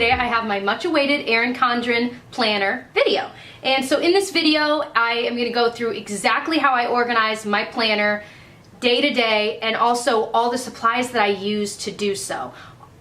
today I have my much awaited ERIN CONDREN planner video. And so in this video, I am going to go through exactly how I organize my planner day to day and also all the supplies that I use to do so.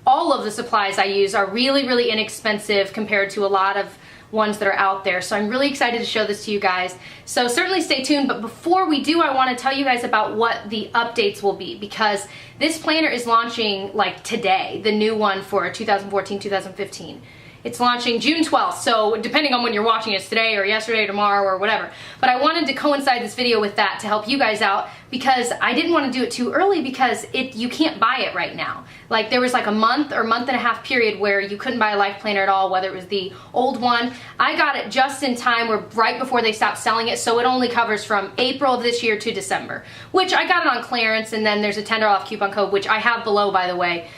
All of the supplies I use are really, really inexpensive compared to a lot of ones that are out there. So I'm really excited to show this to you guys. So certainly stay tuned, but before we do, I want to tell you guys about what the updates will be, because this planner is launching like today, the new one for 2014-2015. It's launching June 12th, so depending on when you're watching it, today or yesterday or tomorrow or whatever. But I wanted to coincide this video with that to help you guys out, because I didn't want to do it too early because you can't buy it right now. Like there was like a month or month and a half period where you couldn't buy a life planner at all, whether it was the old one. I got it just in time, or right before they stopped selling it, so it only covers from April of this year to December, which I got it on clearance, and then there's a $10 off coupon code, which I have below, by the way.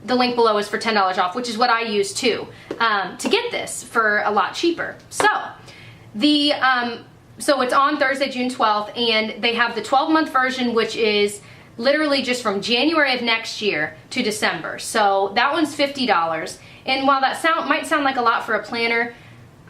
The link below is for $10 off, which is what I use too, to get this for a lot cheaper. So so it's on Thursday, June 12th, and they have the 12-month version, which is literally just from January of next year to December. So that one's $50. And while that might sound like a lot for a planner,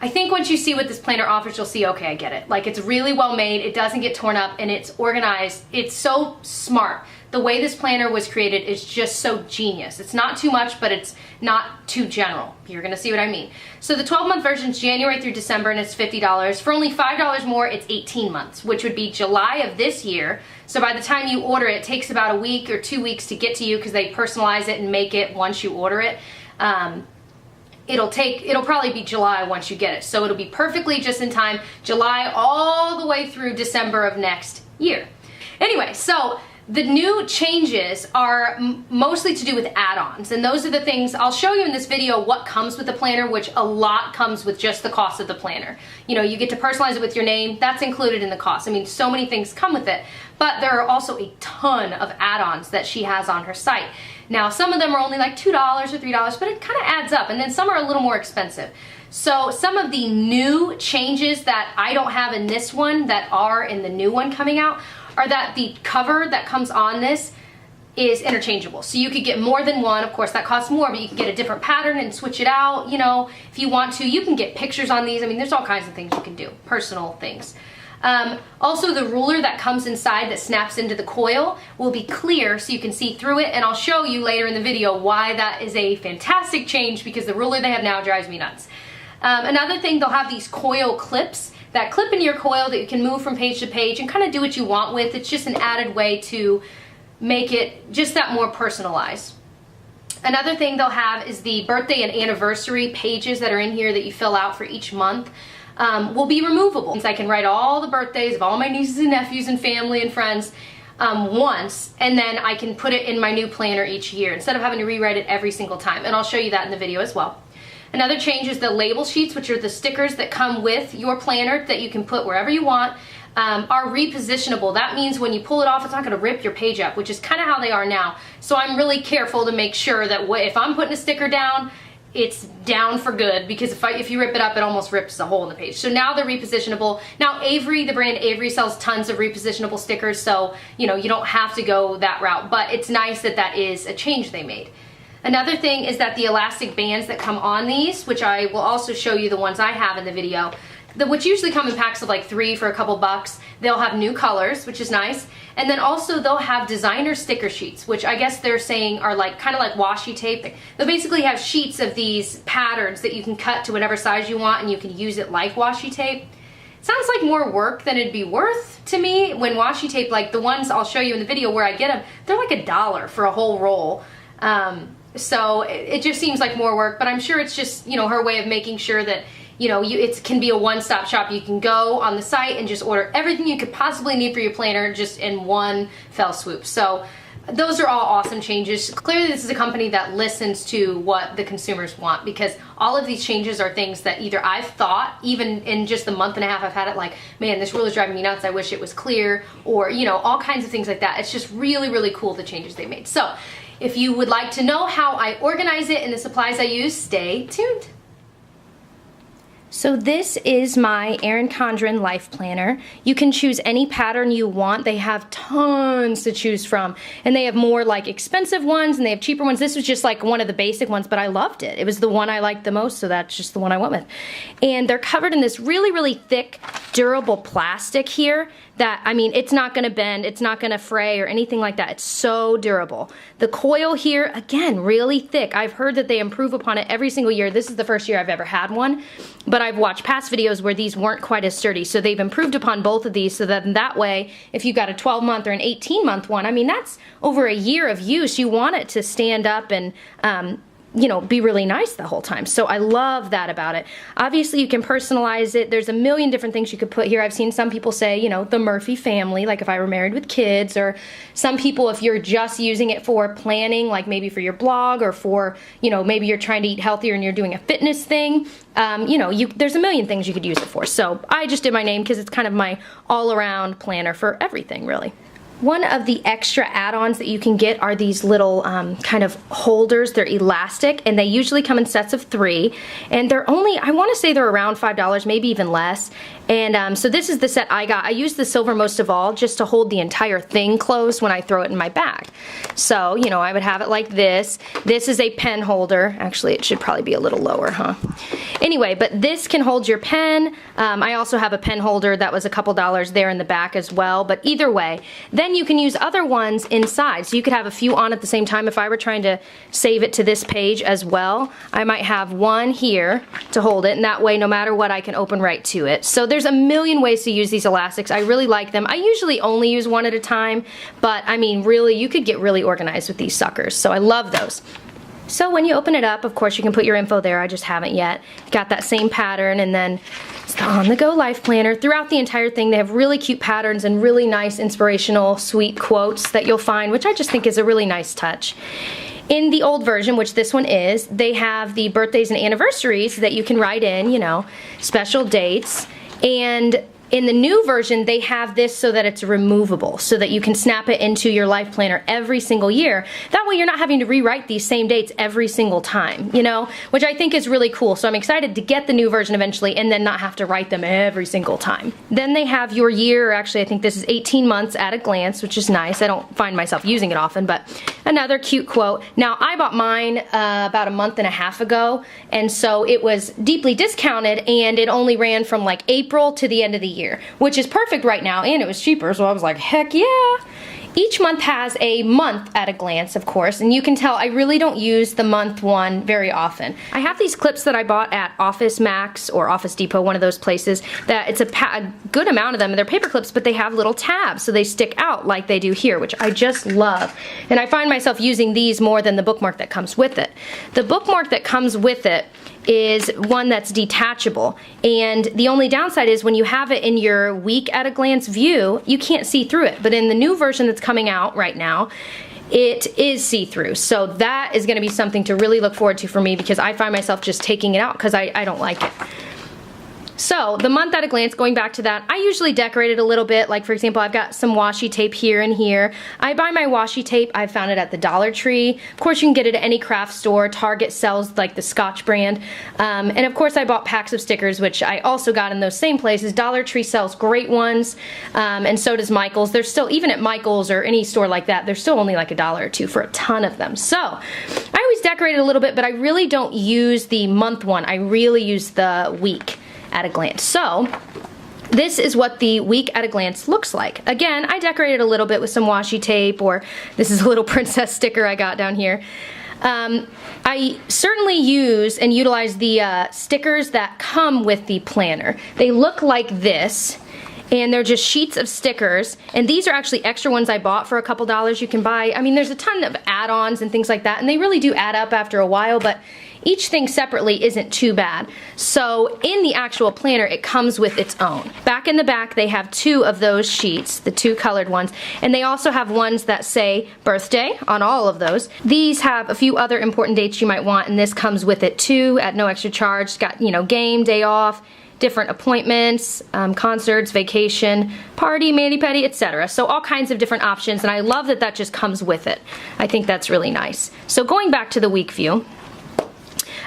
I think once you see what this planner offers, you'll see, okay, I get it. Like, it's really well made, it doesn't get torn up, and it's organized. It's so smart. The way this planner was created is just so genius. It's not too much, but it's not too general. You're gonna see what I mean. So the 12-month version is January through December, and it's $50. For only $5 more, it's 18 months, which would be July of this year. So by the time you order it, it takes about a week or 2 weeks to get to you, because they personalize it and make it once you order it. It'll probably be July once you get it. So it'll be perfectly just in time, July all the way through December of next year. Anyway, so the new changes are mostly to do with add-ons, and those are the things I'll show you in this video what comes with the planner, which a lot comes with just the cost of the planner. You know, you get to personalize it with your name, that's included in the cost. I mean, so many things come with it, but there are also a ton of add-ons that she has on her site. Now, some of them are only like $2 or $3, but it kind of adds up, and then some are a little more expensive. So some of the new changes that I don't have in this one that are in the new one coming out are that the cover that comes on this is interchangeable. So you could get more than one. Of course, that costs more, but you can get a different pattern and switch it out, you know, if you want to. You can get pictures on these. I mean, there's all kinds of things you can do, personal things. Also, the ruler that comes inside that snaps into the coil will be clear so you can see through it, and I'll show you later in the video why that is a fantastic change, because the ruler they have now drives me nuts. Another thing, they'll have these coil clips that clip into your coil that you can move from page to page and kind of do what you want with. It's just an added way to make it just that more personalized. Another thing they'll have is the birthday and anniversary pages that are in here that you fill out for each month. Will be removable. So I can write all the birthdays of all my nieces and nephews and family and friends once, and then I can put it in my new planner each year instead of having to rewrite it every single time. And I'll show you that in the video as well. Another change is the label sheets, which are the stickers that come with your planner that you can put wherever you want, are repositionable. That means when you pull it off, it's not going to rip your page up, which is kind of how they are now. So I'm really careful to make sure that if I'm putting a sticker down, it's down for good, because if you rip it up, it almost rips a hole in the page. So now they're repositionable. Now Avery, the brand Avery, sells tons of repositionable stickers, so you know you don't have to go that route, but it's nice that that is a change they made. Another thing is that the elastic bands that come on these, which I will also show you the ones I have in the video, which usually come in packs of like 3 for a couple bucks. They'll have new colors, which is nice. And then also they'll have designer sticker sheets, which I guess they're saying are like kind of like washi tape. They'll basically have sheets of these patterns that you can cut to whatever size you want, and you can use it like washi tape. It sounds like more work than it'd be worth to me. When washi tape, like the ones I'll show you in the video where I get them, they're like $1 for a whole roll. So it just seems like more work, but I'm sure it's just, you know, her way of making sure that, you know, it can be a one-stop shop. You can go on the site and just order everything you could possibly need for your planner just in one fell swoop. So those are all awesome changes. Clearly this is a company that listens to what the consumers want, because all of these changes are things that either I've thought, even in just the month and a half I've had it, like, man, this ruler's driving me nuts, I wish it was clear, or, you know, all kinds of things like that. It's just really, really cool, the changes they made. So if you would like to know how I organize it and the supplies I use, stay tuned. So this is my ERIN CONDREN Life Planner. You can choose any pattern you want. They have tons to choose from. And they have more like expensive ones and they have cheaper ones. This was just like one of the basic ones, but I loved it. It was the one I liked the most, so that's just the one I went with. And they're covered in this really, really thick, durable plastic here that, I mean, it's not gonna bend, it's not gonna fray or anything like that. It's so durable. The coil here, again, really thick. I've heard that they improve upon it every single year. This is the first year I've ever had one, but I've watched past videos where these weren't quite as sturdy, so they've improved upon both of these so that in that way, if you got a 12-month or an 18-month one, I mean, that's over a year of use. You want it to stand up and you know, be really nice the whole time. So I love that about it. Obviously you can personalize it. There's a million different things you could put here. I've seen some people say, you know, the Murphy family, like if I were married with kids, or some people if you're just using it for planning, like maybe for your blog or for, you know, maybe you're trying to eat healthier and you're doing a fitness thing. You know, there's a million things you could use it for. So I just did my name because it's kind of my all-around planner for everything, really. One of the extra add-ons that you can get are these little kind of holders. They're elastic and they usually come in sets of 3 and they're only, I want to say they're around $5, maybe even less. And so this is the set I got. I use the silver most of all just to hold the entire thing closed when I throw it in my bag. So, you know, I would have it like this. This is a pen holder. Actually, it should probably be a little lower, huh? Anyway, but this can hold your pen. I also have a pen holder that was a couple dollars there in the back as well. But either way, then you can use other ones inside. So you could have a few on at the same time. If I were trying to save it to this page as well, I might have one here to hold it. And that way, no matter what, I can open right to it. So there's a million ways to use these elastics. I really like them. I usually only use one at a time, but I mean, really, you could get really organized with these suckers. So I love those. So when you open it up, of course, you can put your info there. I just haven't yet. Got that same pattern, and then it's the on-the-go life planner. Throughout the entire thing, they have really cute patterns and really nice, inspirational, sweet quotes that you'll find, which I just think is a really nice touch. In the old version, which this one is, they have the birthdays and anniversaries that you can write in, you know, special dates. And in the new version, they have this so that it's removable, so that you can snap it into your life planner every single year. That way you're not having to rewrite these same dates every single time, you know, which I think is really cool. So I'm excited to get the new version eventually and then not have to write them every single time. Then they have your year, or actually I think this is 18 months at a glance, which is nice. I don't find myself using it often, but another cute quote. Now I bought mine about a month and a half ago, and so it was deeply discounted and it only ran from like April to the end of the year, which is perfect right now, and it was cheaper, so I was like, heck yeah. Each month has a month at a glance, of course, and you can tell I really don't use the month one very often. I have these clips that I bought at Office Max or Office Depot, one of those places, that it's a good amount of them, and they're paper clips, but they have little tabs, so they stick out like they do here, which I just love. And I find myself using these more than the bookmark that comes with it. The bookmark that comes with it is one that's detachable, and the only downside is when you have it in your week at a glance view, you can't see through it. But in the new version that's coming out right now, it is see-through. So that is going to be something to really look forward to for me, because I find myself just taking it out because I don't like it. So the month at a glance, going back to that, I usually decorate it a little bit. Like for example, I've got some washi tape here and here. I buy my washi tape, I found it at the Dollar Tree. Of course you can get it at any craft store. Target sells like the Scotch brand. And of course I bought packs of stickers, which I also got in those same places. Dollar Tree sells great ones, and so does Michael's. They're still, even at Michael's or any store like that, they're still only like $1 or $2 for a ton of them. So I always decorate it a little bit, but I really don't use the month one. I really use the week at a glance. So this is what the week at a glance looks like. Again, I decorated a little bit with some washi tape, or this is a little princess sticker I got down here. I certainly use and utilize the stickers that come with the planner. They look like this, and they're just sheets of stickers, and these are actually extra ones I bought for a couple dollars. You can buy, I mean, there's a ton of add-ons and things like that, and they really do add up after a while, but each thing separately isn't too bad. So in the actual planner, it comes with its own. Back in the back, they have 2 of those sheets, the 2 colored ones, and they also have ones that say birthday on all of those. These have a few other important dates you might want, and this comes with it too at no extra charge. It's got, you know, game, day off, different appointments, concerts, vacation, party, mani-pedi, etc. So all kinds of different options, and I love that that just comes with it. I think that's really nice. So going back to the week view,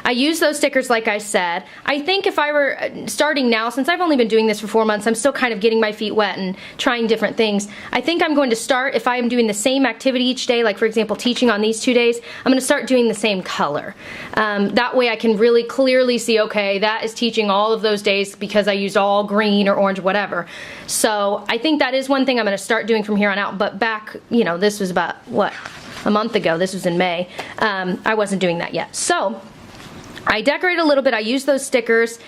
I use those stickers like I said. I think if I were starting now, since I've only been doing this for 4 months, I'm still kind of getting my feet wet and trying different things. I think I'm going to start, if I am doing the same activity each day, like for example teaching on these 2 days, I'm going to start doing the same color. That way I can really clearly see, okay, that is teaching all of those days because I used all green or orange, whatever. So I think that is one thing I'm going to start doing from here on out. But back, you know, this was about, what, a month ago. This was in May. I wasn't doing that yet. So I decorate a little bit. I use those stickers.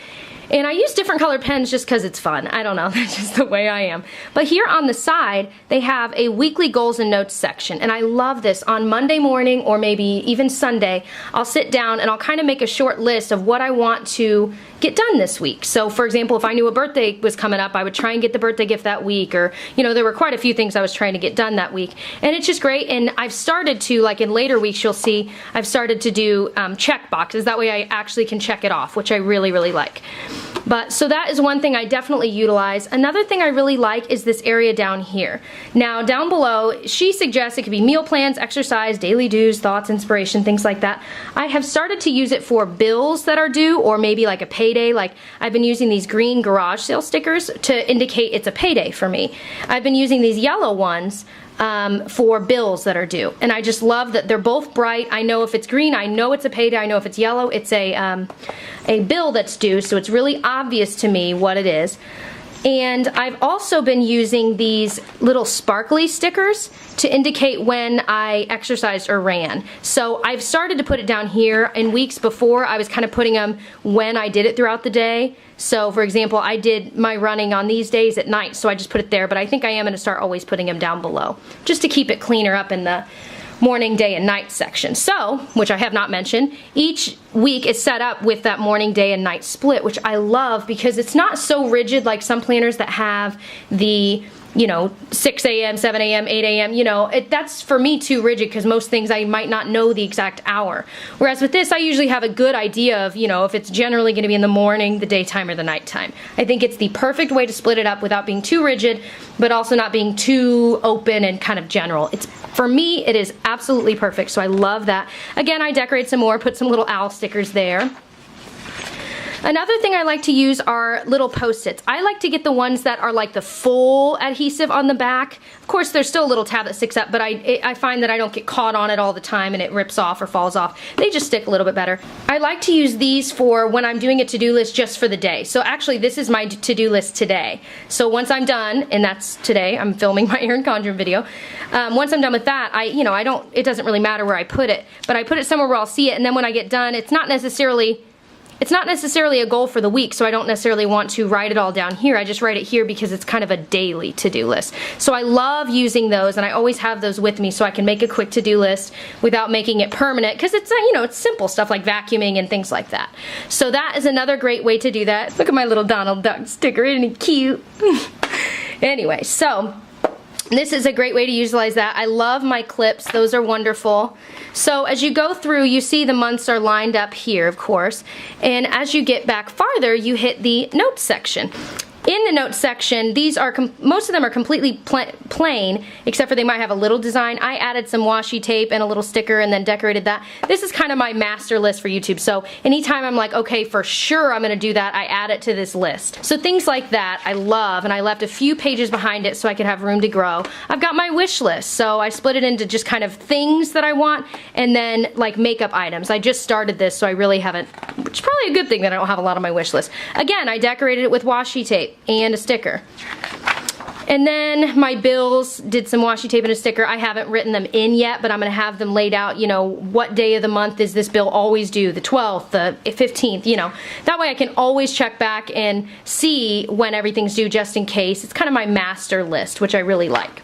And I use different colored pens just because it's fun. I don't know, that's just the way I am. But here on the side, they have a weekly goals and notes section. And I love this. On Monday morning or maybe even Sunday, I'll sit down and I'll kind of make a short list of what I want to get done this week. So for example, if I knew a birthday was coming up, I would try and get the birthday gift that week, or, you know, there were quite a few things I was trying to get done that week. And it's just great. And I've started to, like in later weeks, you'll see, I've started to do check boxes. That way I actually can check it off, which I really, really like. But so that is one thing I definitely utilize. Another thing I really like is this area down here. Now down below, she suggests it could be meal plans, exercise, daily dues, thoughts, inspiration, things like that. I have started to use it for bills that are due, or maybe like a payday. Like I've been using these green garage sale stickers to indicate it's a payday for me. I've been using these yellow ones for bills that are due. And I just love that they're both bright. I know if it's green, I know it's a payday. I know if it's yellow, it's a bill that's due. So it's really obvious to me what it is. And I've also been using these little sparkly stickers to indicate when I exercised or ran. So I've started to put it down here. In weeks before, I was kind of putting them when I did it throughout the day. So for example, I did my running on these days at night, so I just put it there, but I think I am going to start always putting them down below, just to keep it cleaner up in the morning, day, and night section. So, which I have not mentioned, each week is set up with that morning, day, and night split, which I love because it's not so rigid like some planners that have the, you know, 6 a.m., 7 a.m., 8 a.m., you know, that's for me too rigid because most things I might not know the exact hour. Whereas with this, I usually have a good idea of, you know, if it's generally going to be in the morning, the daytime, or the nighttime. I think it's the perfect way to split it up without being too rigid, but also not being too open and kind of general. It's, for me, it is absolutely perfect, so I love that. Again, I decorate some more, put some little owl stickers there. Another thing I like to use are little Post-its. I like to get the ones that are like the full adhesive on the back. Of course, there's still a little tab that sticks up, but I find that I don't get caught on it all the time and it rips off or falls off. They just stick a little bit better. I like to use these for when I'm doing a to-do list just for the day. So actually, this is my to-do list today. So once I'm done, and that's today, I'm filming my ERIN CONDREN video. Once I'm done with that, it doesn't really matter where I put it, but I put it somewhere where I'll see it, and then when I get done, it's not necessarily a goal for the week, so I don't necessarily want to write it all down here. I just write it here because it's kind of a daily to-do list. So I love using those, and I always have those with me so I can make a quick to-do list without making it permanent, because it's, it's simple stuff like vacuuming and things like that. So that is another great way to do that. Look at my little Donald Duck sticker, isn't he cute? Anyway, so this is a great way to utilize that. I love my clips. Those are wonderful. So as you go through, you see the months are lined up here, of course. And as you get back farther, you hit the notes section. In the notes section, these are most of them are completely plain, except for they might have a little design. I added some washi tape and a little sticker and then decorated that. This is kind of my master list for YouTube, so anytime I'm like, okay, for sure I'm going to do that, I add it to this list. So things like that I love, and I left a few pages behind it so I could have room to grow. I've got my wish list, so I split it into just kind of things that I want and then like makeup items. I just started this, so I really haven't, which is probably a good thing that I don't have a lot on my wish list. Again, I decorated it with washi tape and a sticker. And then my bills, did some washi tape and a sticker. I haven't written them in yet, but I'm going to have them laid out, what day of the month is this bill always due, the 12th, the 15th, That way I can always check back and see when everything's due just in case. It's kind of my master list, which I really like.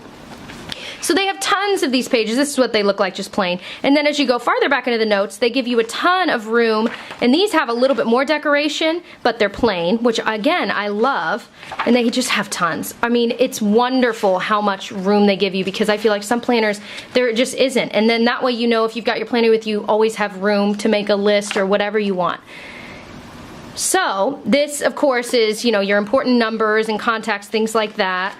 So they have tons of these pages. This is what they look like, just plain. And then as you go farther back into the notes, they give you a ton of room. And these have a little bit more decoration, but they're plain, which again, I love. And they just have tons. I mean, it's wonderful how much room they give you, because I feel like some planners, there just isn't. And then that way, if you've got your planner with you, always have room to make a list or whatever you want. So this, of course, is, your important numbers and contacts, things like that.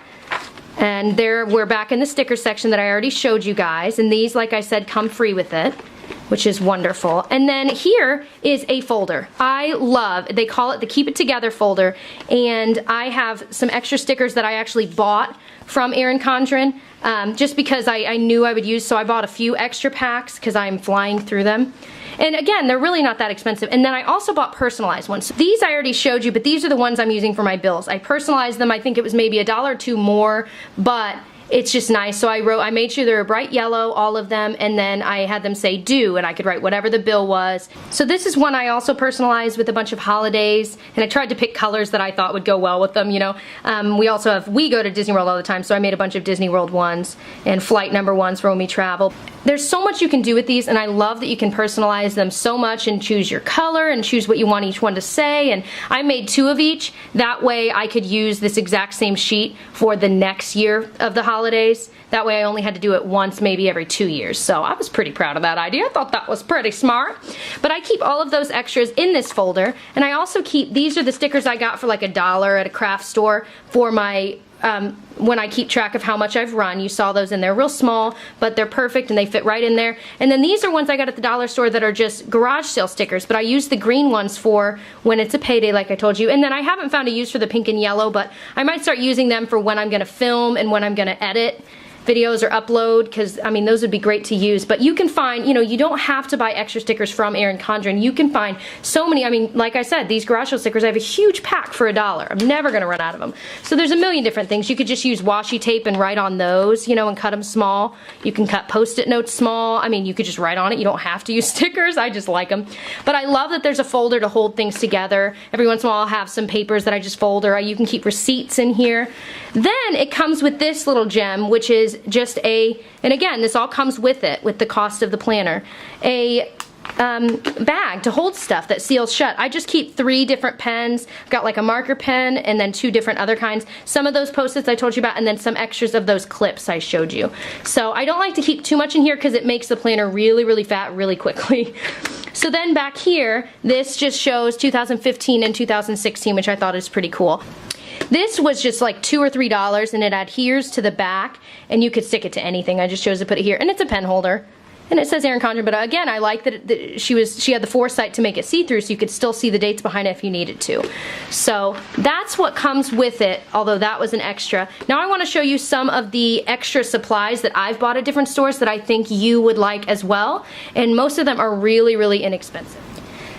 And there, we're back in the sticker section that I already showed you guys, and these, like I said, come free with it. which is wonderful. And then here is a folder. I love, they call it the Keep It Together folder, and I have some extra stickers that I actually bought from ERIN CONDREN, just because I knew I would use, so I bought a few extra packs because I'm flying through them. And again, they're really not that expensive. And then I also bought personalized ones. These I already showed you, but these are the ones I'm using for my bills. I personalized them. I think it was maybe $1 or $2 more, but it's just nice. So I made sure they were bright yellow, all of them, and then I had them say due, and I could write whatever the bill was. So this is one I also personalized with a bunch of holidays, and I tried to pick colors that I thought would go well with them, you know. We go to Disney World all the time, so I made a bunch of Disney World ones and flight number ones for when we travel. There's so much you can do with these, and I love that you can personalize them so much and choose your color and choose what you want each one to say. And I made 2 of each. That way I could use this exact same sheet for the next year of the holidays. That way I only had to do it once, maybe every 2 years. So I was pretty proud of that idea. I thought that was pretty smart. But I keep all of those extras in this folder, and I also keep, these are the stickers I got for like $1 at a craft store for my when I keep track of how much I've run. You saw those in there, real small, but they're perfect and they fit right in there. And then these are ones I got at the dollar store that are just garage sale stickers, but I use the green ones for when it's a payday, like I told you. And then I haven't found a use for the pink and yellow, but I might start using them for when I'm gonna film and when I'm gonna edit videos or upload, because I mean those would be great to use. But you can find, you know, you don't have to buy extra stickers from ERIN CONDREN. You can find so many. I mean, like I said, these garage sale stickers, I have a huge pack for $1. I'm never gonna run out of them. So there's a million different things. You could just use washi tape and write on those, you know, and cut them small. You can cut post-it notes small. I mean, you could just write on it. You don't have to use stickers. I just like them. But I love that there's a folder to hold things together. Every once in a while I'll have some papers that I just fold, or you can keep receipts in here. Then it comes with this little gem, which is just and again, this all comes with it, with the cost of the planner, a bag to hold stuff that seals shut. I just keep 3 different pens. I've got like a marker pen and then 2 different other kinds. Some of those Post-its I told you about, and then some extras of those clips I showed you. So I don't like to keep too much in here because it makes the planner really, really fat really quickly. So then back here, this just shows 2015 and 2016, which I thought is pretty cool. This was just like $2 or $3, and it adheres to the back, and you could stick it to anything. I just chose to put it here, and it's a pen holder, and it says ERIN CONDREN. But again, I like that she had the foresight to make it see-through, so you could still see the dates behind it if you needed to. So that's what comes with it, although that was an extra. Now I want to show you some of the extra supplies that I've bought at different stores that I think you would like as well, and most of them are really, really inexpensive.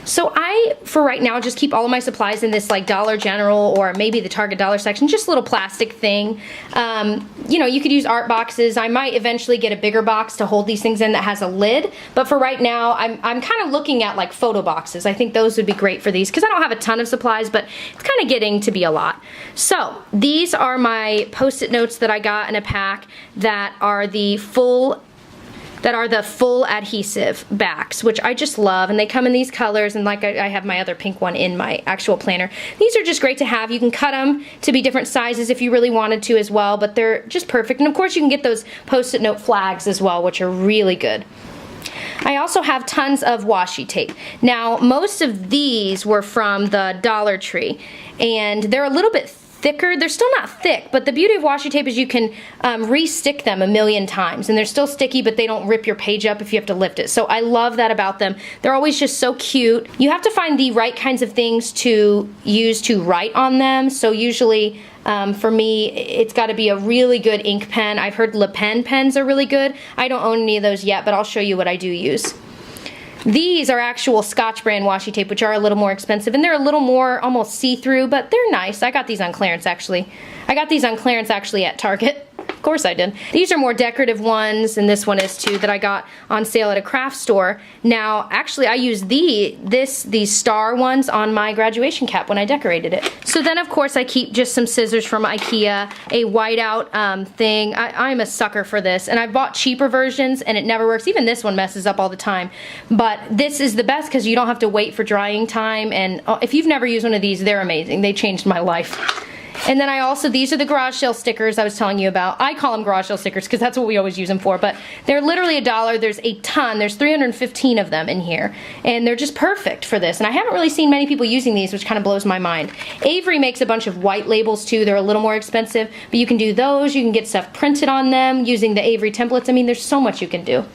So I, for right now, just keep all of my supplies in this like Dollar General or maybe the Target dollar section, just a little plastic thing. You know, you could use art boxes. I might eventually get a bigger box to hold these things in that has a lid, but for right now, I'm kind of looking at like photo boxes. I think those would be great for these because I don't have a ton of supplies, but it's kind of getting to be a lot. So these are my Post-it notes that I got in a pack that are the full adhesive backs, which I just love, and they come in these colors, and like I have my other pink one in my actual planner. These are just great to have. You can cut them to be different sizes if you really wanted to as well, but they're just perfect. And of course you can get those Post-it note flags as well, which are really good. I also have tons of washi tape. Now most of these were from the Dollar Tree, and they're a little bit thicker. They're still not thick, but the beauty of washi tape is you can re-stick them a million times, and they're still sticky, but they don't rip your page up if you have to lift it. So I love that about them. They're always just so cute. You have to find the right kinds of things to use to write on them. So usually for me, it's got to be a really good ink pen. I've heard Le Pen pens are really good. I don't own any of those yet, but I'll show you what I do use. These are actual Scotch brand washi tape, which are a little more expensive, and they're a little more almost see-through, but they're nice. I got these on clearance actually. I got these on clearance actually at Target. Of course I did. These are more decorative ones, and this one is too, that I got on sale at a craft store. Now, actually I used these star ones on my graduation cap when I decorated it. So then of course I keep just some scissors from IKEA, a whiteout thing. I'm a sucker for this, and I've bought cheaper versions and it never works. Even this one messes up all the time. But this is the best because you don't have to wait for drying time, and if you've never used one of these, they're amazing. They changed my life. And then I also, these are the garage sale stickers I was telling you about. I call them garage sale stickers because that's what we always use them for, but they're literally $1. There's a ton. There's 315 of them in here, and they're just perfect for this. And I haven't really seen many people using these, which kind of blows my mind. Avery makes a bunch of white labels too. They're a little more expensive, but you can do those. You can get stuff printed on them using the Avery templates. I mean, there's so much you can do.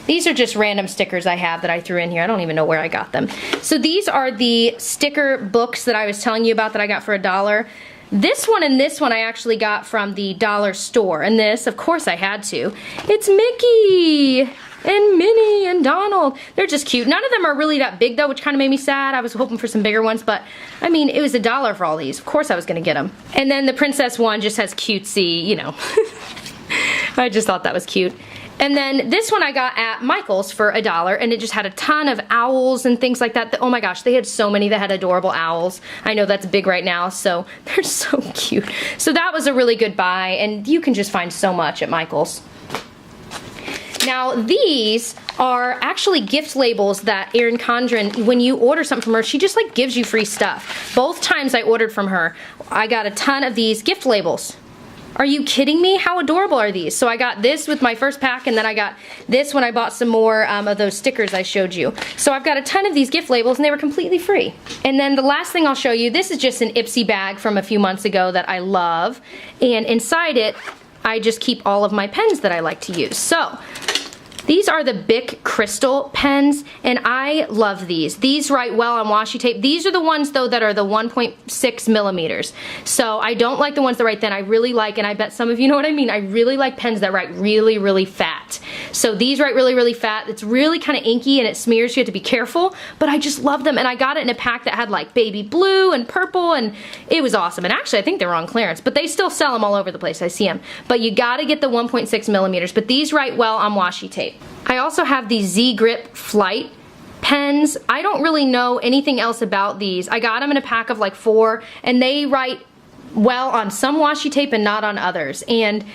These are just random stickers I have that I threw in here. I don't even know where I got them. So these are the sticker books that I was telling you about that I got for $1. This one and this one I actually got from the dollar store. And this, of course I had to. It's Mickey and Minnie and Donald. They're just cute. None of them are really that big though, which kind of made me sad. I was hoping for some bigger ones, but I mean, it was $1 for all these. Of course I was gonna get them. And then the princess one just has cutesy, you know. I just thought that was cute. And then this one I got at Michael's for $1, and it just had a ton of owls and things like that. Oh my gosh, they had so many that had adorable owls. I know that's big right now, so they're so cute. So that was a really good buy, and you can just find so much at Michael's. Now these are actually gift labels that ERIN CONDREN, when you order something from her, she just like gives you free stuff. Both times I ordered from her, I got a ton of these gift labels. Are you kidding me? How adorable are these? So I got this with my first pack, and then I got this when I bought some more of those stickers I showed you. So I've got a ton of these gift labels, and they were completely free. And then the last thing I'll show you, this is just an Ipsy bag from a few months ago that I love. And inside it, I just keep all of my pens that I like to use. So these are the Bic Crystal pens, and I love these. These write well on washi tape. These are the ones, though, that are the 1.6 millimeters. So I don't like the ones that write thin. I really like, and I bet some of you know what I mean, I really like pens that write really, really fat. So these write really, really fat. It's really kind of inky, and it smears. You have to be careful, but I just love them, and I got it in a pack that had like baby blue and purple, and it was awesome. And actually, I think they were on clearance, but they still sell them all over the place. I see them. But you gotta get the 1.6 millimeters, but these write well on washi tape. I also have the Z-Grip Flight pens. I don't really know anything else about these. I got them in a pack of like 4, and they write well on some washi tape and not on others. And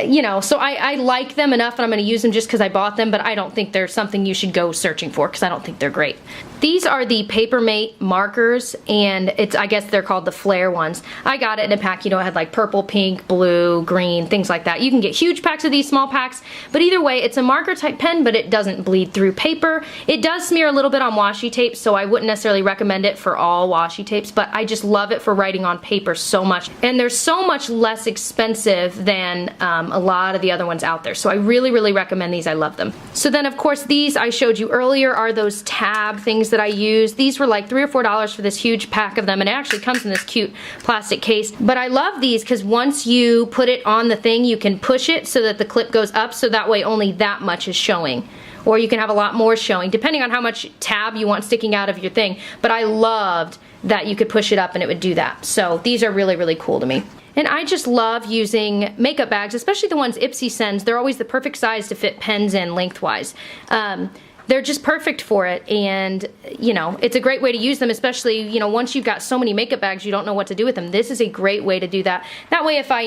you know, so I like them enough, and I'm going to use them just because I bought them, but I don't think they're something you should go searching for because I don't think they're great. These are the Papermate markers, and I guess they're called the flare ones. I got it in a pack, you know, it had like purple, pink, blue, green, things like that. You can get huge packs of these, small packs, but either way, it's a marker type pen, but it doesn't bleed through paper. It does smear a little bit on washi tape, so I wouldn't necessarily recommend it for all washi tapes, but I just love it for writing on paper so much. And they're so much less expensive than a lot of the other ones out there, so I really, really recommend these. I love them. So then, of course, these I showed you earlier are those tab things that I use. These were like $3 or $4 for this huge pack of them, and it actually comes in this cute plastic case. But I love these because once you put it on the thing, you can push it so that the clip goes up, so that way only that much is showing. Or you can have a lot more showing, depending on how much tab you want sticking out of your thing. But I loved that you could push it up and it would do that. So these are really, really cool to me. And I just love using makeup bags, especially the ones Ipsy sends. They're always the perfect size to fit pens in lengthwise. They're just perfect for it, and you know, it's a great way to use them, especially, you know, once you've got so many makeup bags you don't know what to do with them. This is a great way to do that. That way if I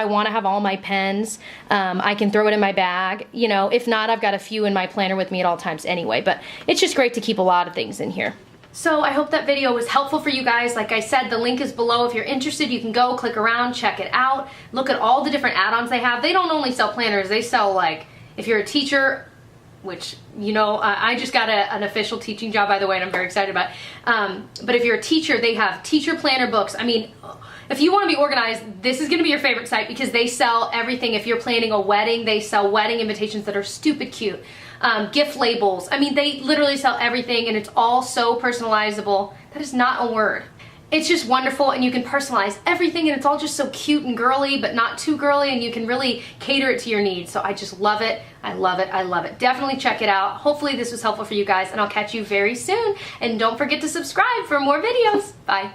want to have all my pens, I can throw it in my bag. You know, if not, I've got a few in my planner with me at all times anyway, but it's just great to keep a lot of things in here. So I hope that video was helpful for you guys. Like I said, the link is below. If you're interested, you can go click around, check it out, look at all the different add-ons they have. They don't only sell planners, they sell, like, if you're a teacher, which, you know, I just got an official teaching job, by the way, and I'm very excited about it. But if you're a teacher, they have teacher planner books. I mean, if you want to be organized, this is going to be your favorite site because they sell everything. If you're planning a wedding, they sell wedding invitations that are stupid cute. Gift labels. I mean, they literally sell everything, and it's all so personalizable. That is not a word. It's just wonderful, and you can personalize everything, and it's all just so cute and girly, but not too girly, and you can really cater it to your needs. So I just love it. I love it. I love it. Definitely check it out. Hopefully this was helpful for you guys, and I'll catch you very soon. And don't forget to subscribe for more videos. Bye.